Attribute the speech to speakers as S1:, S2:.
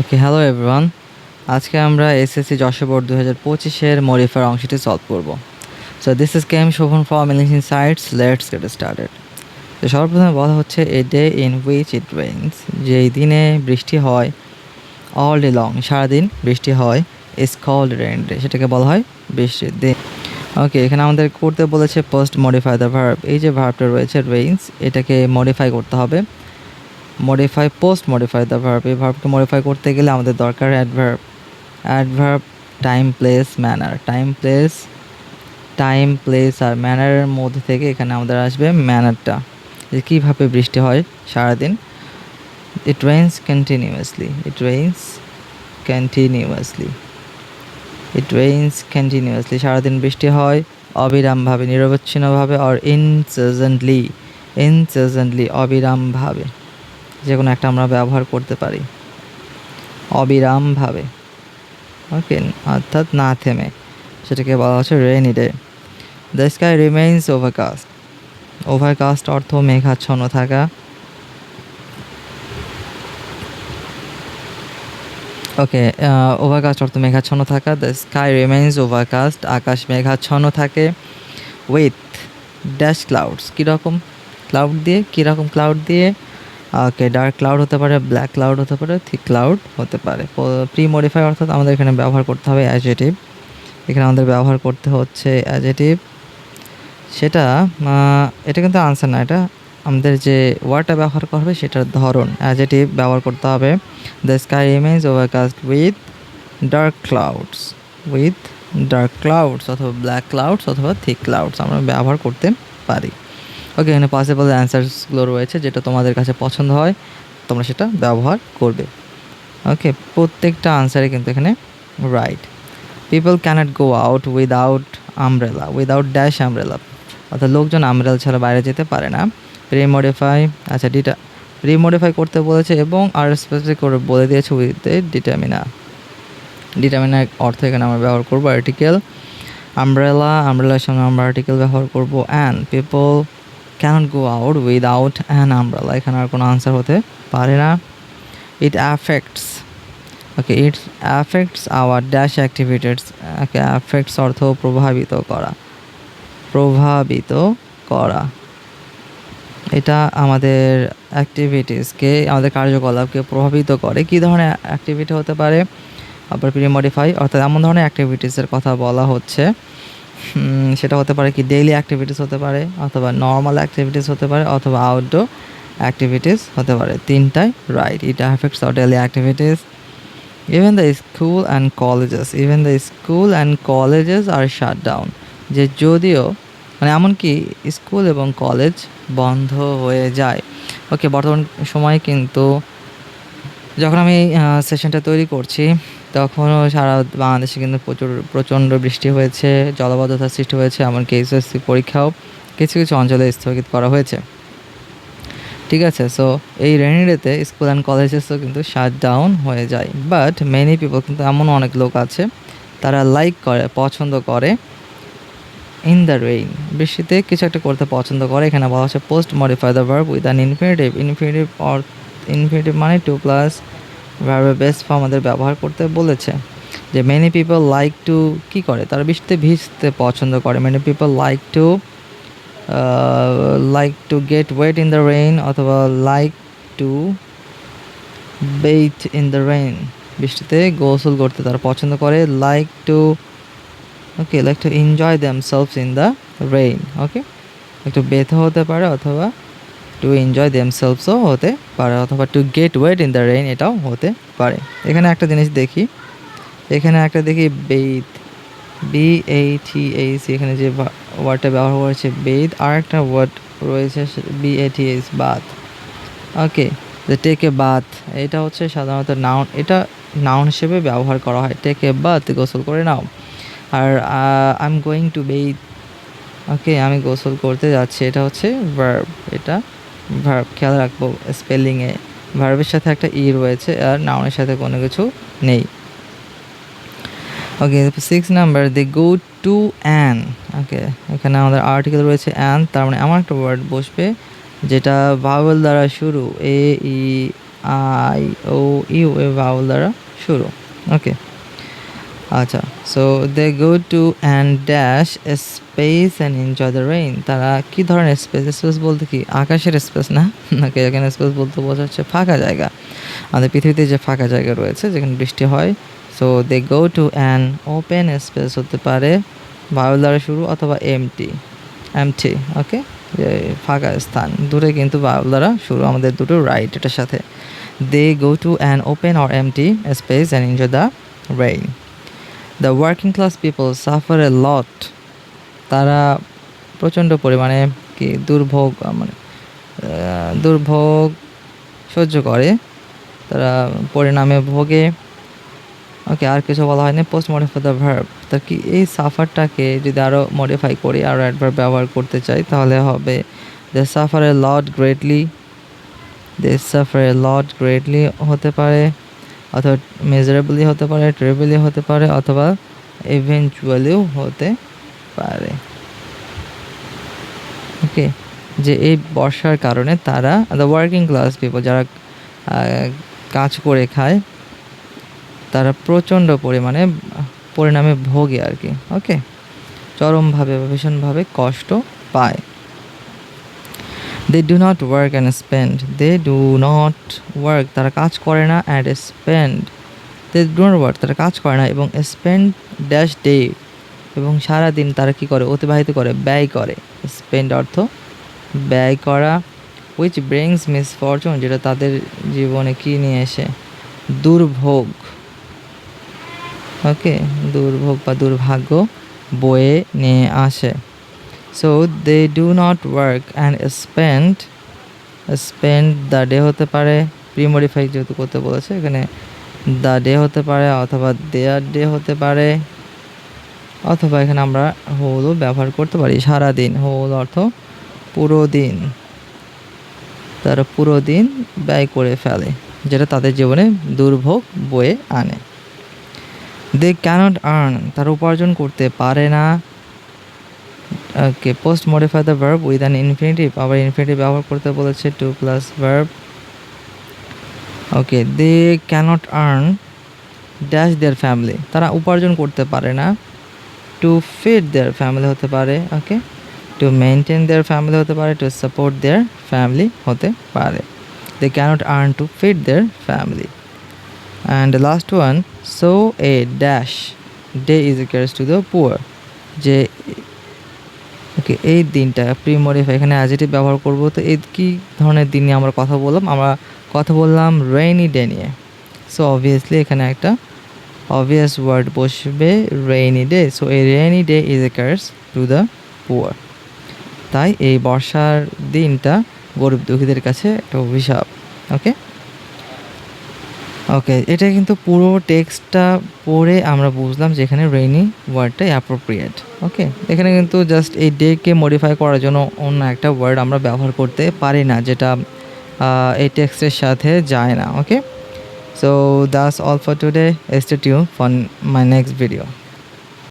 S1: ওকে, hello everyone. আজকে আমরা SSC Jessore board 2025-এর মডিফায়ার অংশটি সলভ করব। সো দিস ইজ কেম Shovon from English insights. Let's get started. তো সর্বপ্রথমে বলা হচ্ছে a day in which it rains, যে এই দিনে বৃষ্টি হয়। অল ডে লং, সারাদিন বৃষ্টি হয়। ইজ কল্ড রেইন ডে, সেটাকে বলা হয় বৃষ্টির দিন। ওকে, এখানে আমাদের করতে বলেছে পোস্ট মডিফাই দ্য ভার্ব। এই যে ভার্বটা রয়েছে রেইনস, এটাকে মডিফাই করতে হবে। Modify post modify the verb, এই ভার্বকে মডিফাই করতে গেলে আমাদের দরকার adverb time place manner. Time place আর ম্যানারের মধ্যে থেকে এখানে আমাদের আসবে ম্যানারটা, যে কীভাবে বৃষ্টি হয় সারাদিন। ইট রেইনস কন্টিনিউয়াসলি, সারাদিন বৃষ্টি হয় অবিরামভাবে, নিরবচ্ছিন্নভাবে। আর ইনসেজেন্টলি অবিরামভাবে, যে কোনো একটা আমরা ব্যবহার করতে পারি অবিরামভাবে। ওকে, অর্থাৎ না থেমে, সেটাকে বলা হচ্ছে rainy day. The sky remains overcast অর্থ মেঘাচ্ছন্ন থাকা। ওকে, ওভারকাস্ট অর্থ মেঘাচ্ছন্ন থাকা। দ্য স্কাই রিমেইনস ওভারকাস্ট, আকাশ মেঘাচ্ছন্ন থাকে। উইথ ড্যাশ ক্লাউডস, কীরকম ক্লাউড দিয়ে। ওকে, ডার্ক ক্লাউড হতে পারে, ব্ল্যাক ক্লাউড হতে পারে, থিক ক্লাউড হতে পারে। প্রি মডিফাই অর্থাৎ আমাদের এখানে ব্যবহার করতে হবে অ্যাডজেটিভ। এখানে আমাদের ব্যবহার করতে হচ্ছে অ্যাডজেটিভ। এটা কিন্তু আনসার না, এটা আমাদের যে ওয়ার্ডটা ব্যবহার করা হবে সেটার ধরন। অ্যাডজেটিভ ব্যবহার করতে হবে the sky remains overcast with dark clouds অথবা ব্ল্যাক ক্লাউডস অথবা থিক ক্লাউডস আমরা ব্যবহার করতে পারি। ওকে, এখানে পসিবল অ্যান্সারসগুলো রয়েছে, যেটা তোমাদের কাছে পছন্দ হয় তোমরা সেটা ব্যবহার করবে। ওকে, প্রত্যেকটা আনসারে কিন্তু এখানে right. People cannot go out without dash umbrella, অর্থাৎ লোকজন আমব্রেলা ছাড়া বাইরে যেতে পারে না। প্রি মডিফাই করতে বলেছে এবং আর স্পেসিফিক করে বলে দিয়েছে উইথ এ ডিটারমিনার অর্থ এখানে আমরা ব্যবহার করবো আর্টিকেল। আমব্রেলার সঙ্গে আমরা আর্টিকেল ব্যবহার করবো an. People cannot go out without an umbrella, এখানে আর কোনো আনসার হতে পারে না। It affects our dash activities. Affects অর্থ প্রভাবিত করা। এটা আমাদের অ্যাক্টিভিটিসকে, আমাদের কার্যকলাপকে প্রভাবিত করে। কী ধরনের অ্যাক্টিভিটি হতে পারে? আবার প্রি মডিফাই অর্থাৎ এমন ধরনের অ্যাক্টিভিটিসের কথা বলা হচ্ছে, সেটা হতে পারে কি ডেইলি অ্যাক্টিভিটিস হতে পারে, অথবা নর্মাল অ্যাক্টিভিটিস হতে পারে, অথবা আউটডোর অ্যাক্টিভিটিস হতে পারে। তিনটাই right. It affects our daily activities. Even the school and colleges are shut down, যে যদিও এমনকি স্কুল এবং কলেজ বন্ধ হয়ে যায়। ওকে, বর্তমান সময়ে কিন্তু যখন আমি সেশনটা তৈরি করছি তখনও সারা বাংলাদেশে কিন্তু প্রচণ্ড বৃষ্টি হয়েছে, জলাবদ্ধতার সৃষ্টি হয়েছে, এমনকি এসএসসি পরীক্ষাও কিছু অঞ্চলে স্থগিত করা হয়েছে। ঠিক আছে, সো এই রেইনি ডেতে স্কুল অ্যান্ড কলেজেসও কিন্তু শাট ডাউন হয়ে যায়। বাট মেনি পিপল, কিন্তু এমন অনেক লোক আছে তারা পছন্দ করে ইন দ্য রেইন, বৃষ্টিতে কিছু একটা করতে পছন্দ করে। এখানে বলা হচ্ছে post modify the verb with an infinitive মানে 2+ ভার্বের বেস্ট ফর্ম আমাদের ব্যবহার করতে বলেছে। যে মেনি পিপল লাইক টু, কী করে, তারা বৃষ্টিতে ভিজতে পছন্দ করে। Many people like to get wet in the rain, অথবা like to bathe in the rain, বৃষ্টিতে গোসল করতে তারা পছন্দ করে। Like to enjoy themselves in the rain. Okay, একটু বেথও হতে পারে, অথবা টু এনজয় দেমসেলভসও হতে পারে, অথবা to get wet in the rain এটাও হতে পারে। এখানে একটা জিনিস দেখি, বেথ, BATH, এখানে যে ওয়ার্ডটা ব্যবহার করেছে বেথ, আর একটা ওয়ার্ড রয়েছে BATH, বাথ। ওকে, যে টেক এ বাথ, এটা হচ্ছে সাধারণত নাউন, এটা নাউন হিসেবে ব্যবহার করা হয়। টেক এ বাথ, গোসল করে নাও। আর I am going to bathe, okay, আমি গোসল করতে যাচ্ছি, এটা হচ্ছে ভার্ব। এটা ভার্ব, খেয়াল রাখবো স্পেলিংয়ে ভার্বের সাথে একটা রয়েছে, আর নাউনের সাথে কোনো কিছু নেই। Okay, 6 number, they go to an. Okay, এখানে আমাদের আর্টিকেল রয়েছে অ্যান, তার মানে আমার একটা ওয়ার্ড বসবে যেটা ভাওয়েল দ্বারা শুরু, I O U A vowel দ্বারা শুরু। ওকে, আচ্ছা। So they go to and dash space and enjoy the rain. তারা কী ধরনের স্পেস? স্পেস বলতে কি আকাশের স্পেস না, নাকি এখানে স্পেস বলতে বোঝা হচ্ছে ফাঁকা জায়গা, আমাদের পৃথিবীতে যে ফাঁকা জায়গা রয়েছে যেখানে বৃষ্টি হয়। So they go to an open space হতে পারে ভাওয়াল দ্বারা শুরু, অথবা এমটি। ওকে, যে ফাঁকা স্থান, দূরে কিন্তু ভাওয়াল দ্বারা শুরু, আমাদের দুটো রাইট এটার সাথে। They go to an open or empty space and enjoy the rain. The working class people suffer a lot. তারা প্রচণ্ড পরিমাণে কি দুর্ভোগ সহ্য করে, তারা পরিণামে ভোগে। ওকে, আর কিছু বলা হয়নি। পোস্ট মডিফাই দ্য ভার্ব, তার কি এই সাফারটাকে যদি আরও মডিফাই করি, আরও অ্যাডভার্ব ব্যবহার করতে চাই, তাহলে হবে দে সাফার এ লট গ্রেটলি হতে পারে, অথবা মেজারেবলি হতে পারে, ট্রেবলি হতে পারে, অথবা ইভেনচুয়ালিও হতে পারে। ওকে, যে এই বর্ষার কারণে তারা, দ্য ওয়ার্কিং ক্লাস পিপল, যারা কাজ করে খায়, তারা প্রচণ্ড পরিমাণে পরিণামে ভোগে আর কি। ওকে, চরমভাবে বা ভীষণভাবে কষ্ট পায়। They do not work and spend. তারা কাজ করে না, অ্যান্ড স্পেন্ড, তারা কাজ করে না, এবং স্পেন্ড ড্যাশ ডে, এবং সারাদিন তারা কী করে? অতিবাহিত করে, ব্যয় করে। স্পেন্ড অর্থ ব্যয় করা। উইচ ব্রিংস মিসফরচুন, যেটা তাদের জীবনে কী নিয়ে এসে? দুর্ভোগ। ওকে, দুর্ভোগ বা দুর্ভাগ্য বয়ে নিয়ে আসে। So they do not work and spend the day হতে পারে, প্রিমডিফাই যেহেতু করতে বলেছে এখানে, দ্য ডে হতে পারে, অথবা দেয়ার ডে হতে পারে, অথবা এখানে আমরা হোলও ব্যবহার করতে পারি। সারাদিন, হোল অর্থ পুরো দিন, তারা পুরো দিন ব্যয় করে ফেলে, যেটা তাদের জীবনে দুর্ভোগ বয়ে আনে। দে ক্যানট আর্ন, তারা উপার্জন করতে পারে না। Okay, post modify the verb with an infinitive, আবার ইনফিনিটিভ ব্যবহার করতে বলেছে, to plus verb. Okay, they cannot earn dash their family, তারা উপার্জন করতে পারে না। টু ফিড দেয়ার ফ্যামিলি হতে পারে। Okay, to maintain their family হতে পারে, টু সাপোর্ট দেয়ার ফ্যামিলি হতে পারে। They cannot earn to feed their family. And last one, so a dash day is equals to the poor, যে okay এই দিনটা premodify, এখানে অ্যাডজেক্টিভ ব্যবহার করব। তো এই কী ধরনের দিন নিয়ে আমরা কথা বললাম? আমরা কথা বললাম রেইনি ডে নিয়ে। সো অবভিয়াসলি এখানে একটা অবভিয়াস ওয়ার্ড বসবে, রেইনি ডে। সো এই rainy day is equals to the poor. তাই এই বর্ষার দিনটা গরিব দুঃখীদের কাছে একটা অভিশাপ। ওকে, এটা কিন্তু পুরো টেক্সটটা পড়ে আমরা বুঝলাম যে এখানে রেইনি ওয়ার্ডটাই অ্যাপ্রোপ্রিয়েট। ওকে, এখানে কিন্তু জাস্ট এই ডেকে মডিফাই করার জন্য অন্য একটা ওয়ার্ড আমরা ব্যবহার করতে পারি না, যেটা এই টেক্সটের সাথে যায় না। Okay, so that's all for today. Stay tune for my next video.